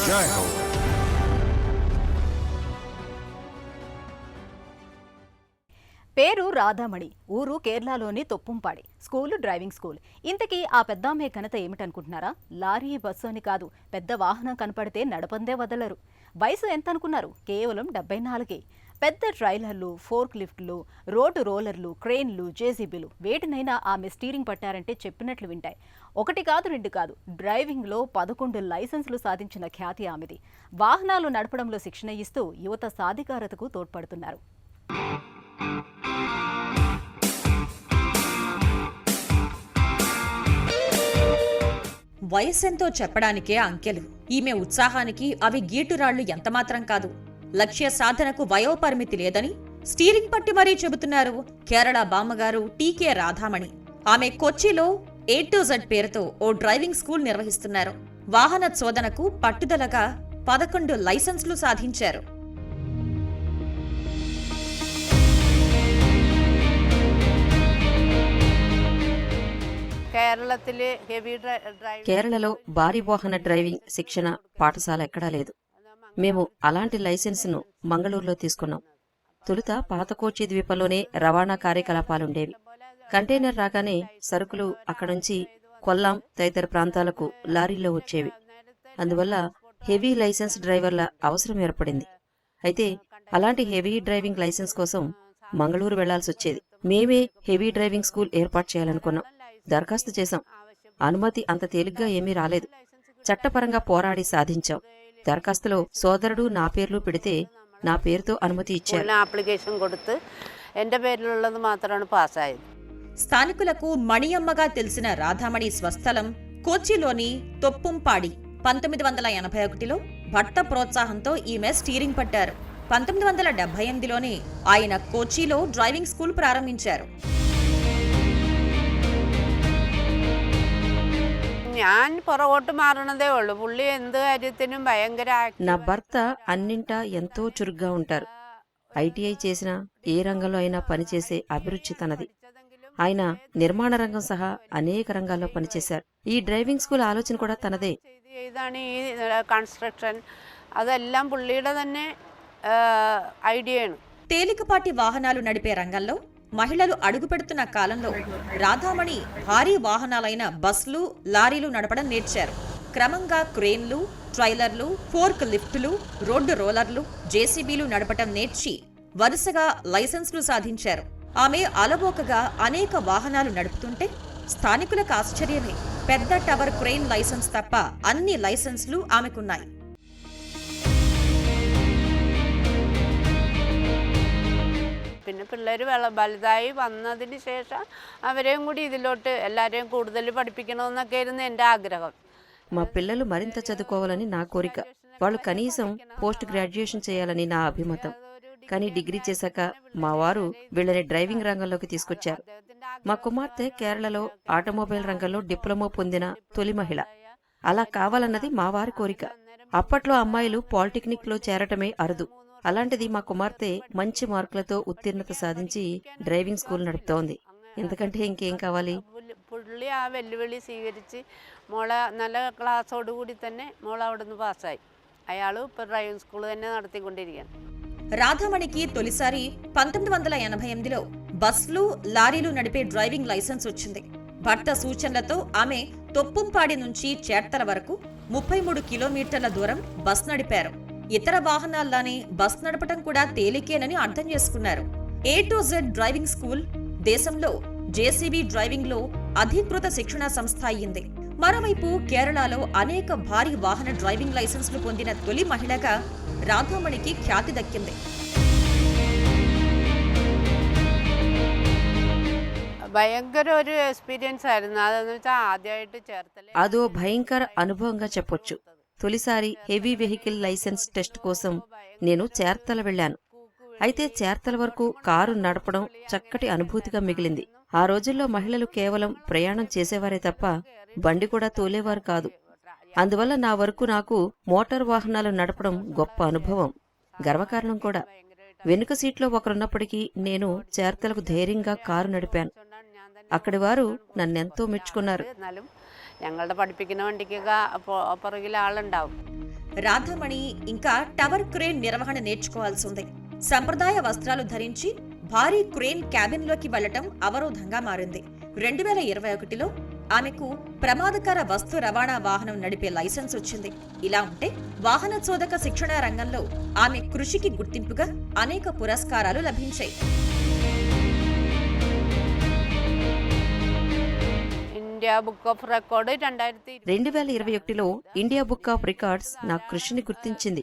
జై హో. పేరు రాధామణి, ఊరు కేరళలోని తొప్పుంపాడి, స్కూలు డ్రైవింగ్ స్కూల్. ఇంతకీ ఆ పెద్దామె ఘనత ఏమిటనుకుంటున్నారా? లారీ, బస్సు అని కాదు, పెద్ద వాహనం కనపడితే నడపందే వదలరు. వయసు ఎంత అనుకున్నారు? కేవలం 74. పెద్ద ట్రైలర్లు, ఫోర్క్ లిఫ్ట్లు, రోడ్డు రోలర్లు, క్రేన్లు, జేసీబీలు, వేటినైనా ఆమె స్టీరింగ్ పట్టారంటే చెప్పినట్లు వింటాయి. ఒకటి కాదు, రెండు కాదు, డ్రైవింగ్లో 11 లైసెన్సులు సాధించిన ఖ్యాతి ఆమెది. వాహనాలు నడపడంలో శిక్షణ ఇస్తూ యువత సాధికారతకు తోడ్పడుతున్నారు. వయస్సెంతో చెప్పడానికే అంకెలు. ఈమె ఉత్సాహానికి అవి గీటురాళ్లు ఎంతమాత్రం కాదు. లక్ష్య సాధనకు వయోపరిమితి లేదని స్టీరింగ్ పట్టి మరీ చెబుతున్నారు కేరళ బామ్మగారు టీకే రాధామణి. ఆమె కొచ్చిలో A to Z పేరుతో ఓ డ్రైవింగ్ స్కూల్ నిర్వహిస్తున్నారు. వాహన చోదనకు పట్టుదలగా 11 లైసెన్సులు సాధించారు. కేరళలో భారీ వాహన డ్రైవింగ్ శిక్షణ పాఠశాల ఎక్కడా లేదు. మేము అలాంటి లైసెన్సును మంగళూరులో తీసుకున్నాం. తొలుత పాత కోచి ద్వీపంలోనే రవాణా కార్యకలాపాలుండేవి. కంటైనర్ రాగానే సరుకులు అక్కడుంచి కొల్లాం తదితర ప్రాంతాలకు లారీల్లో వచ్చేవి. అందువల్ల హెవీ లైసెన్స్ డ్రైవర్ల అవసరం ఏర్పడింది. అయితే అలాంటి హెవీ డ్రైవింగ్ లైసెన్స్ కోసం మంగళూరు వెళ్లాల్సొచ్చేది. మేమే హెవీ డ్రైవింగ్ స్కూల్ ఏర్పాటు చేయాలనుకున్నాం. దరఖాస్తు చేశాం. అనుమతి అంత తేలిగ్గా ఏమీ రాలేదు. చట్టపరంగా పోరాడి సాధించాం. దరఖాస్తులో సోదరుడు నా పేర్లు పెడితే నా పేరుతో అనుమతి ఇచ్చారు. అప్లికేషన్ కొడుతూ ఎന്റെ పేర్లుള്ളത് మాత్రమే పాస్ అయ్యింది. స్థానికులకు మణియమ్మగా తెలిసిన రాధామణి స్వస్థలం కోచిలోని తొప్పుంపాడి. 1981లో భర్త ప్రోత్సాహంతో ఈమె స్టీరింగ్ పట్టారు. 1978లోనే ఆయన కోచిలో డ్రైవింగ్ స్కూల్ ప్రారంభించారు. ഞാൻ പുറകോട്ട് മാറണതേ ഉള്ളൂ. പുള്ളി എന്ത് കാര്യത്തിനും ഭയങ്കര. నా భర్త అన్నింటా ఎంతో చురుగ్గా ఉంటారు. ఐటీఐ చేసినా ఏ రంగంలో అయినా పనిచేసే అభిరుచి తనది. ఆయన నిర్మాణ రంగం సహా అనేక రంగాల్లో పనిచేశారు. ఈ డ్రైవింగ్ స్కూల్ ఆలోచన కూడా తనదే. ഇതാണ് ഈ കൺസ്ട്രക്ഷൻ, അതെല്ലാം പുള്ളിയുടെ തന്നെ ఐడియాను. తేలికపాటి వాహనాలు నడిపే రంగంలో మహిళలు అడుగుపెడుతున్న కాలంలో రాధామణి భారీ వాహనాలైన బస్లు, లారీలు నడపడం నేర్చారు. క్రమంగా క్రేన్లు, ట్రైలర్లు, ఫోర్క్ లిఫ్టులు, రోడ్డు రోలర్లు, జేసీబీలు నడపటం నేర్చి వరుసగా లైసెన్సులు సాధించారు. ఆమె అలవోకగా అనేక వాహనాలు నడుపుతుంటే స్థానికులకు ఆశ్చర్యమే. పెద్ద టవర్ క్రెయిన్ లైసెన్స్ తప్ప అన్ని లైసెన్సులు ఆమెకున్నాయి. പിന്നെ പിള്ളേർ വലുതായി വന്നതിന് ശേഷം അവരെയും കൂടി ഇതിലോട്ട് എല്ലാവരെയും കൂടുതൽ പഠിപ്പിക്കണമെന്നൊക്കെ ആയിരുന്നു എൻ്റെ ആഗ്രഹം. మా పిల్లలు మరింత చదువుకోవాలని నా కోరిక. వాళ్ళు కనీసం పోస్ట్ గ్రాడ్యుయేషన్ చేయాలని నా అభిమతం. కానీ డిగ్రీ చేశాక మా వారు వీళ్ళని డ్రైవింగ్ రంగంలోకి తీసుకొచ్చారు. మా కుమార్తె కేరళలో ఆటోమొబైల్ రంగంలో డిప్లొమా పొందిన తొలి మహిళ. అలా కావాలన్నది మా వారి కోరిక. అప్పట్లో అమ్మాయిలు పాలిటెక్నిక్ లో చేరటమే అరుదు. అలాంటిది మా కుమార్తె మంచి మార్కులతో ఉత్తీర్ణత సాధించి డ్రైవింగ్ స్కూల్ నడుపుతోంది. ఎందుకంటే ఇంకేం కావాలి? പുള്ളി ആ വെല്ലുവിളി സ്വീകരിച്ച് മോളെ നല്ല ക്ലാസ്സോടുകൂടി തന്നെ മോൾ അവിടെ നിന്ന് പാസ്സായി. അയാൾ ഇപ്പോൾ ഡ്രൈവിംഗ് സ്കൂൾ തന്നെ നടത്തിക്കൊണ്ടിരിക്കുകയാണ്. రాధామణికి తొలిసారి 1988లో బస్లు, లారీలు నడిపే డ్రైవింగ్ లైసెన్స్ వచ్చింది. భర్త సూచనలతో ఆమె తొప్పుంపాడి నుంచి చేర్తల వరకు 33 కిలోమీటర్ల దూరం బస్ నడిపారు. ఇతర వాహనాల్లానే బస్ నడపటం కూడా తేలికేనని అర్థం చేసుకున్నారు. A to Z driving school దేశంలో జేసీబీ డ్రైవింగ్ లో అధికృత శిక్షణా సంస్థ అయ్యింది. మరోవైపు కేరళలో అనేక భారీ వాహన డ్రైవింగ్ లైసెన్సులు పొందిన తొలి మహిళగా రాధామణికి ఖ్యాతి దక్కింది. ഭയങ്കര ഒരു എക്സ്പീరియൻസ് ആയിരുന്നു. അതെന്ന് വെച്ചാൽ ആദ്യമായിട്ട് ചേർത്തല అదో భయంకర అనుభవంగా చెప్పొచ్చు. తొలిసారి హెవీ వెహికల్ లైసెన్స్ టెస్ట్ కోసం నేను చేర్తల వెళ్లాను. అయితే చేర్తల వరకు కారు నడపడం చక్కటి అనుభూతిగా మిగిలింది. ఆ రోజుల్లో మహిళలు కేవలం ప్రయాణం చేసేవారే తప్ప బండి కూడా తోలేవారు కాదు. అందువల్ల నా వరకు నాకు మోటార్ వాహనాలు నడపడం గొప్ప అనుభవం, గర్వకారణం కూడా. వెనుక సీట్లో ఒకరున్నప్పటికీ నేను చేర్తలకు ధైర్యంగా కారు నడిపాను. అక్కడి వారు నన్నెంతో మెచ్చుకున్నారు. ഞങ്ങളുടെ പഠിപ്പിക്കുന്ന വണ്ടിക്കൊക്കെ പുറകിൽ ആളുണ്ടാവും. రాధామణి ఇంకా టవర్ క్రేన్ నిర్వహణ నేర్చుకోవాల్సి ఉంది. సంప్రదాయ వస్త్రాలు ధరించి భారీ క్రేన్ క్యాబిన్లోకి వెళ్లటం అవరోధంగా మారింది. 2021లో ఆమెకు ప్రమాదకర వస్తు రవాణా వాహనం నడిపే లైసెన్స్ వచ్చింది. ఇలా ఉంటే వాహన చోదక శిక్షణ రంగంలో ఆమె కృషికి గుర్తింపుగా అనేక పురస్కారాలు లభించాయి. ఇండియా బుక్ ఆఫ్ రికార్డ్ 2021లో ఇండియా బుక్ ఆఫ్ రికార్డ్స్ నా కృషిని గుర్తించింది.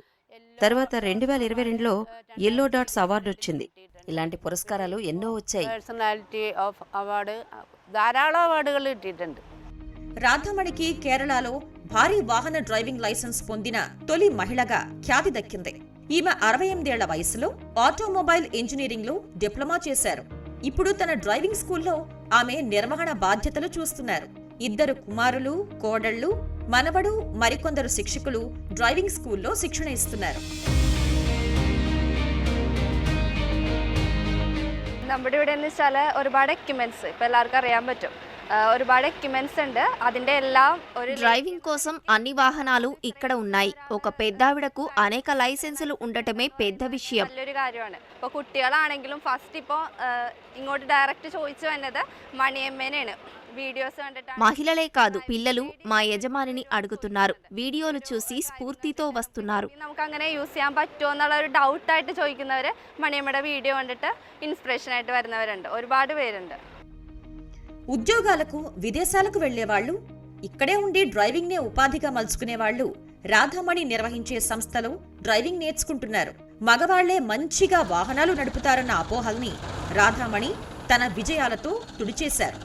తర్వాత 2022లో ఎల్లో డాట్స్ అవార్డు వచ్చింది. ఇలాంటి పురస్కారాలు ఎన్నో వచ్చాయి. పర్సనాలిటీ ఆఫ్ అవార్డు ധാരാളം అవార్డులు കിട്ടിയിട്ടുണ്ട്. రాధామణికి కేరళలో భారీ వాహన డ్రైవింగ్ లైసెన్స్ పొందిన తొలి మహిళగా ఖ్యాతి దక్కింది. ఈమె 68 ఏళ్ల వయసులో ఆటోమొబైల్ ఇంజనీరింగ్ లో డిప్లొమా చేశారు. ఇప్పుడు తన డ్రైవింగ్ స్కూల్లో ఆమె నిర్వహణ బాధ్యతలు చూస్తున్నారు. 2 కుమారులు, కోడళ్లు, మనవడు, మరికొందరు శిక్షకులు డ్రైవింగ్ స్కూల్లో శిక్షణ ఇస్తున్నారు. നമ്മുടെ ഇവിടെ എന്ന് വെച്ചാൽ ഒരുപാട് എക്യുപ്മെന്റ്സ് ഇപ്പോൾ എല്ലാവർക്കും അറിയാൻ പറ്റും. ഒരുപാട് ఎక్విప్మెంట్స్ ഉണ്ട്. അതിന്റെ എല്ലാം ഒരു డ్రైవింగ్ కోసం అన్ని వాహనాలు ఇక్కడ ఉన్నాయి. ఒక పెద్దావిడకు అనేక లైసెన్సులు ఉండటమే పెద్ద విషయం. നല്ലൊരു കാര്യമാണ്. ഇപ്പോൾ കുട്ടികളാണെങ്കിലും ഫസ്റ്റ് ഇപ്പോൾ ഇങ്ങോട്ട് ഡയറക്റ്റ് ചോദിച്ചു വന്നത് മണിയമ്മേനെയാണ്. వీడియోస్ కണ്ടിട്ട് మహిళలే కాదు, పిల్లలు మా యజమానిని అడుగుతున్నారు. వీడియోలు చూసి స్ఫూర్తితో వస్తున్నారు. നമുക്ക് അങ്ങനെ യൂസ് ചെയ്യാൻ പറ്റുമോ എന്നുള്ള ഒരു ഡൗട്ടായിട്ട് ചോദിക്കുന്നവർ മണിയമ്മയുടെ വീഡിയോ കണ്ടിട്ട് ഇൻസ്പിറേഷൻ ആയിട്ട് വരുന്നവരുണ്ട്. ഒരുപാട് പേരുണ്ട്. ఉద్యోగాలకు విదేశాలకు వెళ్లేవాళ్లు, ఇక్కడే ఉండి డ్రైవింగ్ నే ఉపాధిగా మలుచుకునేవాళ్లు రాధామణి నిర్వహించే సంస్థలో డ్రైవింగ్ నేర్చుకుంటున్నారు. మగవాళ్లే మంచిగా వాహనాలు నడుపుతారన్న అపోహల్ని రాధామణి తన విజయాలతో తుడిచేశారు.